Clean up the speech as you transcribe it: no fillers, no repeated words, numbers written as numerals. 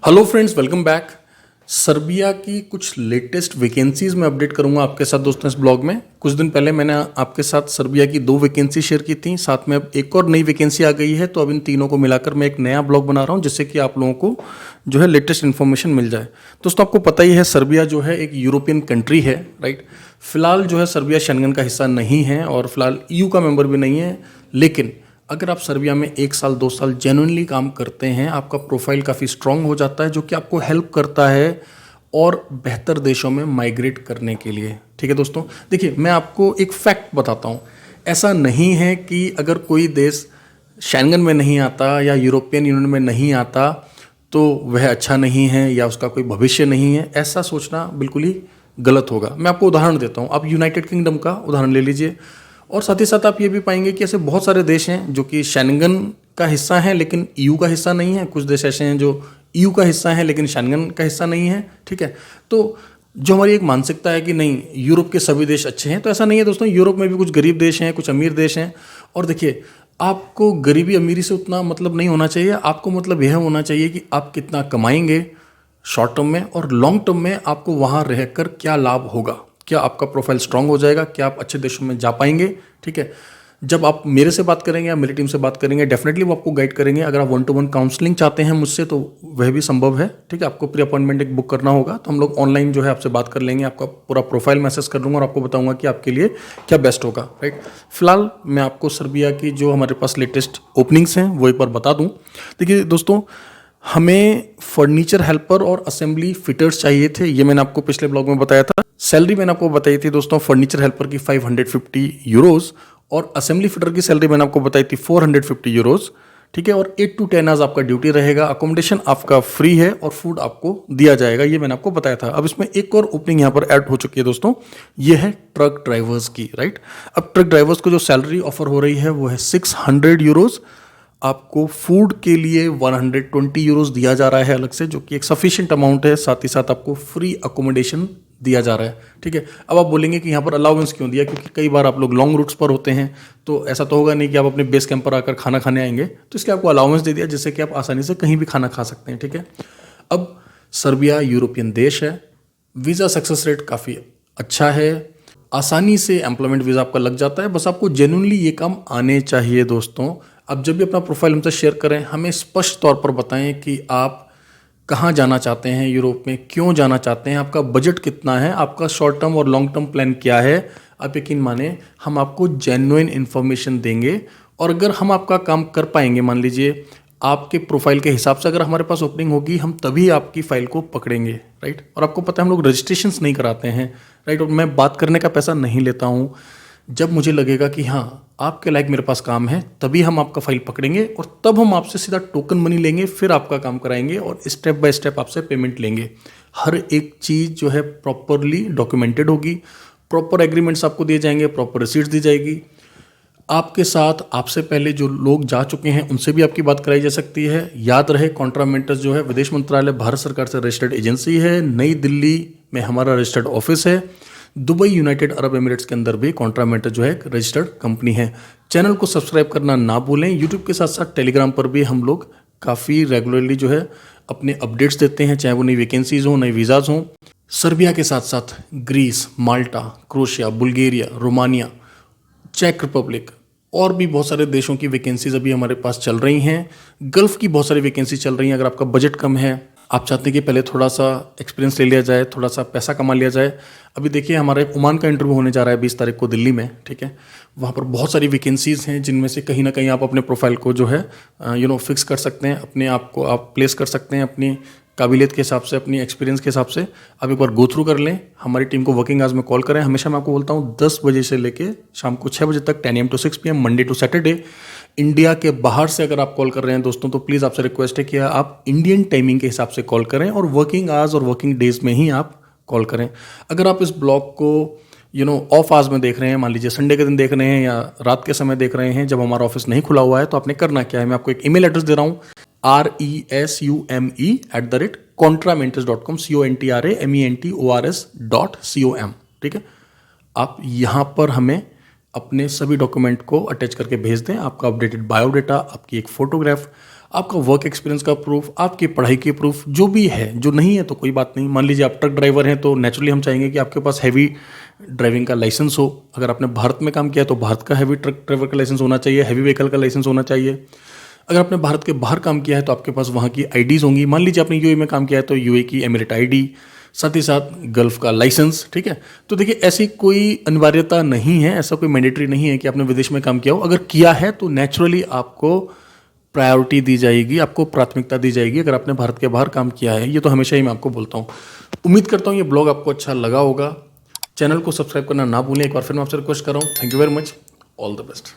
Hello friends, welcome back. Serbia की कुछ latest vacancies मैं अपडेट करूंगा आपके साथ दोस्तों इस ब्लॉग में। कुछ दिन पहले मैंने आपके साथ सर्बिया की 2 वैकेंसी शेयर की थी, साथ में अब एक और नई वैकेंसी आ गई है। तो अब इन तीनों को मिलाकर मैं एक नया ब्लॉग बना रहा हूं जिससे कि आप लोगों को जो है लेटेस्ट इन्फॉर्मेशन मिल जाए। दोस्तों आपको पता ही है सर्बिया जो है एक यूरोपियन कंट्री है, राइट। फिलहाल जो है सर्बिया शेंगन का हिस्सा नहीं है और फिलहाल EU का मेंबर भी नहीं है। लेकिन अगर आप सर्बिया में 1 साल 2 साल जेन्युइनली काम करते हैं, आपका प्रोफाइल काफ़ी स्ट्रांग हो जाता है, जो कि आपको हेल्प करता है और बेहतर देशों में माइग्रेट करने के लिए। ठीक है दोस्तों, देखिए मैं आपको एक फैक्ट बताता हूँ। ऐसा नहीं है कि अगर कोई देश शेंगन में नहीं आता या यूरोपियन यूनियन में नहीं आता तो वह अच्छा नहीं है या उसका कोई भविष्य नहीं है। ऐसा सोचना बिल्कुल ही गलत होगा। मैं आपको उदाहरण देता हूँ। आप यूनाइटेड किंगडम का उदाहरण ले लीजिए और साथ ही साथ आप ये भी पाएंगे कि ऐसे बहुत सारे देश हैं जो कि शेंगन का हिस्सा हैं लेकिन EU का हिस्सा नहीं है। कुछ देश ऐसे हैं जो EU का हिस्सा है लेकिन शेंगन का हिस्सा नहीं है। ठीक है, तो जो हमारी एक मानसिकता है कि नहीं यूरोप के सभी देश अच्छे हैं, तो ऐसा नहीं है दोस्तों। यूरोप में भी कुछ गरीब देश हैं, कुछ अमीर देश हैं। और देखिए, आपको गरीबी अमीरी से उतना मतलब नहीं होना चाहिए। आपको मतलब यह होना चाहिए कि आप कितना कमाएंगे शॉर्ट टर्म में और लॉन्ग टर्म में आपको वहाँ रहकर क्या लाभ होगा। क्या आपका प्रोफाइल स्ट्रांग हो जाएगा, क्या आप अच्छे देशों में जा पाएंगे। ठीक है, जब आप मेरे से बात करेंगे या मेरी टीम से बात करेंगे, डेफिनेटली वो आपको गाइड करेंगे। अगर आप 1-to-1 काउंसलिंग चाहते हैं मुझसे तो वह भी संभव है। ठीक है, आपको प्री अपॉइंटमेंट एक बुक करना होगा, तो हम लोग ऑनलाइन जो है आपसे बात कर लेंगे। आपका पूरा प्रोफाइल मैसेज कर दूंगा और आपको बताऊंगा कि आपके लिए क्या बेस्ट होगा, राइट। फिलहाल मैं आपको सर्बिया की जो हमारे पास लेटेस्ट ओपनिंग्स हैं वो एक बार बता दूँ। देखिए दोस्तों, हमें फर्नीचर हेल्पर और असेंबली फिटर्स चाहिए थे, ये मैंने आपको पिछले ब्लॉग में बताया था। सैलरी मैंने आपको बताई थी दोस्तों, फर्नीचर हेल्पर की 550 यूरोज और असेंबली फिटर की सैलरी मैंने आपको बताई थी 450 यूरोज। ठीक है, और 8 to 10 आवर्स आपका ड्यूटी रहेगा। अकोमोडेशन आपका फ्री है और फूड आपको दिया जाएगा, ये मैंने आपको बताया था। अब इसमें एक और ओपनिंग यहाँ पर ऐड हो चुकी है दोस्तों, ये है ट्रक ड्राइवर्स की, राइट। अब ट्रक ड्राइवर्स को जो सैलरी ऑफर हो रही है वो है 600 यूरोज। आपको फूड के लिए 120 यूरोज दिया जा रहा है अलग से, जो कि एक सफिशिएंट अमाउंट है। साथ ही साथ आपको फ्री अकोमोडेशन दिया जा रहा है। ठीक है, अब आप बोलेंगे कि यहाँ पर अलाउंस क्यों दिया, क्योंकि कई बार आप लोग लॉन्ग रूट्स पर होते हैं, तो ऐसा तो होगा नहीं कि आप अपने बेस कैंप पर आकर खाना खाने आएंगे। तो इसलिए आपको अलाउंस दे दिया जिससे कि आप आसानी से कहीं भी खाना खा सकते हैं। ठीक है, अब सर्बिया यूरोपियन देश है, वीज़ा सक्सेस रेट काफ़ी अच्छा है, आसानी से एम्प्लॉयमेंट वीज़ा आपका लग जाता है। बस आपको जेन्युइनली ये काम आने चाहिए दोस्तों। अब जब भी अपना प्रोफाइल हमसे शेयर करें, हमें स्पष्ट तौर पर बताएं कि आप कहाँ जाना चाहते हैं यूरोप में, क्यों जाना चाहते हैं, आपका बजट कितना है, आपका शॉर्ट टर्म और लॉन्ग टर्म प्लान क्या है। आप यकीन माने हम आपको जेन्युइन इन्फॉर्मेशन देंगे और अगर हम आपका काम कर पाएंगे, मान लीजिए आपके प्रोफाइल के हिसाब से अगर हमारे पास ओपनिंग होगी, हम तभी आपकी फाइल को पकड़ेंगे, राइट। और आपको पता है हम लोग रजिस्ट्रेशंस नहीं कराते हैं, राइट। और मैं बात करने का पैसा नहीं लेता हूँ। जब मुझे लगेगा कि हाँ आपके लायक मेरे पास काम है, तभी हम आपका फाइल पकड़ेंगे और तब हम आपसे सीधा टोकन मनी लेंगे, फिर आपका काम कराएंगे और स्टेप बाय स्टेप आपसे पेमेंट लेंगे। हर एक चीज़ जो है प्रॉपरली डॉक्यूमेंटेड होगी, प्रॉपर एग्रीमेंट्स आपको दिए जाएंगे, प्रॉपर रिसीट्स दी जाएगी। आपके साथ आपसे पहले जो लोग जा चुके हैं उनसे भी आपकी बात कराई जा सकती है। याद रहे, कॉन्ट्रामेंटस जो है विदेश मंत्रालय भारत सरकार से रजिस्टर्ड एजेंसी है। नई दिल्ली में हमारा रजिस्टर्ड ऑफिस है। दुबई यूनाइटेड अरब एमिरेट्स के अंदर भी कॉन्ट्रामेंटस जो है एक रजिस्टर्ड कंपनी है। चैनल को सब्सक्राइब करना ना भूलें। यूट्यूब के साथ साथ टेलीग्राम पर भी हम लोग काफ़ी रेगुलरली जो है अपने अपडेट्स देते हैं, चाहे वो नई वैकेंसीज हों, नई वीज़ाज हों। सर्बिया के साथ साथ Greece, Malta, Croatia, Bulgaria, Romania, चेक रिपब्लिक और भी बहुत सारे देशों की वैकेंसीज अभी हमारे पास चल रही हैं। गल्फ़ की बहुत सारी वैकेंसी चल रही हैं। अगर आपका बजट कम है, आप चाहते हैं कि पहले थोड़ा सा एक्सपीरियंस ले लिया जाए, थोड़ा सा पैसा कमा लिया जाए। अभी देखिए हमारा एक ओमान का इंटरव्यू होने जा रहा है 20 तारीख को दिल्ली में। ठीक है, वहाँ पर बहुत सारी वैकेंसीज़ हैं जिनमें से कहीं ना कहीं आप अपने प्रोफाइल को जो है फिक्स कर सकते हैं, अपने आप को आप प्लेस कर सकते हैं अपनी काबिलियत के हिसाब से, अपनी एक्सपीरियंस के हिसाब से। आप एक बार गो थ्रू कर लें, हमारी टीम को वर्किंग आवर्स में कॉल करें। हमेशा मैं आपको बोलता हूँ 10 बजे से लेके शाम को 6 बजे तक, 10 AM to 6 PM, Monday to Saturday. India के बाहर से अगर आप कॉल कर रहे हैं दोस्तों, तो प्लीज़ आपसे रिक्वेस्ट है कि आप इंडियन टाइमिंग के हिसाब से कॉल करें और वर्किंग आवर्स और वर्किंग डेज में ही आप कॉल करें। अगर आप इस ब्लॉग को ऑफ आवर्स में देख रहे हैं, मान लीजिए संडे के दिन देख रहे हैं या रात के समय देख रहे हैं जब हमारा ऑफिस नहीं खुला हुआ है, तो आपने करना क्या है, मैं आपको एक ईमेल एड्रेस दे रहा हूँ, resume@contramentors.com, contramentors.com। ठीक है, आप यहाँ पर हमें अपने सभी डॉक्यूमेंट को अटैच करके भेज दें। आपका अपडेटेड बायोडाटा, आपकी एक फ़ोटोग्राफ, आपका वर्क एक्सपीरियंस का प्रूफ, आपकी पढ़ाई की प्रूफ, जो भी है। जो नहीं है तो कोई बात नहीं, मान लीजिए आप ट्रक ड्राइवर हैं तो नेचुरली हम चाहेंगे कि आपके पास हैवी ड्राइविंग का लाइसेंस हो। अगर आपने भारत में काम किया है तो भारत का हैवी ट्रक ड्राइवर का लाइसेंस होना चाहिए, हैवी व्हीकल का लाइसेंस होना चाहिए। अगर आपने भारत के बाहर काम किया है तो आपके पास वहाँ की आईडीज़ होंगी। मान लीजिए आपने यूएई में काम किया है तो यूएई की एमिरेट आईडी, साथ ही साथ गल्फ का लाइसेंस, ठीक है। तो देखिए ऐसी कोई अनिवार्यता नहीं है, ऐसा कोई मैंडेटरी नहीं है कि आपने विदेश में काम किया हो। अगर किया है तो नेचुरली आपको प्रायोरिटी दी जाएगी, आपको प्राथमिकता दी जाएगी अगर आपने भारत के बाहर काम किया है। ये तो हमेशा ही मैं आपको बोलता हूँ। उम्मीद करता हूँ ये ब्लॉग आपको अच्छा लगा होगा। चैनल को सब्सक्राइब करना ना भूलें। एक बार फिर मैं आपसे रिक्वेस्ट कर रहा हूँ। Thank you very much, all the best.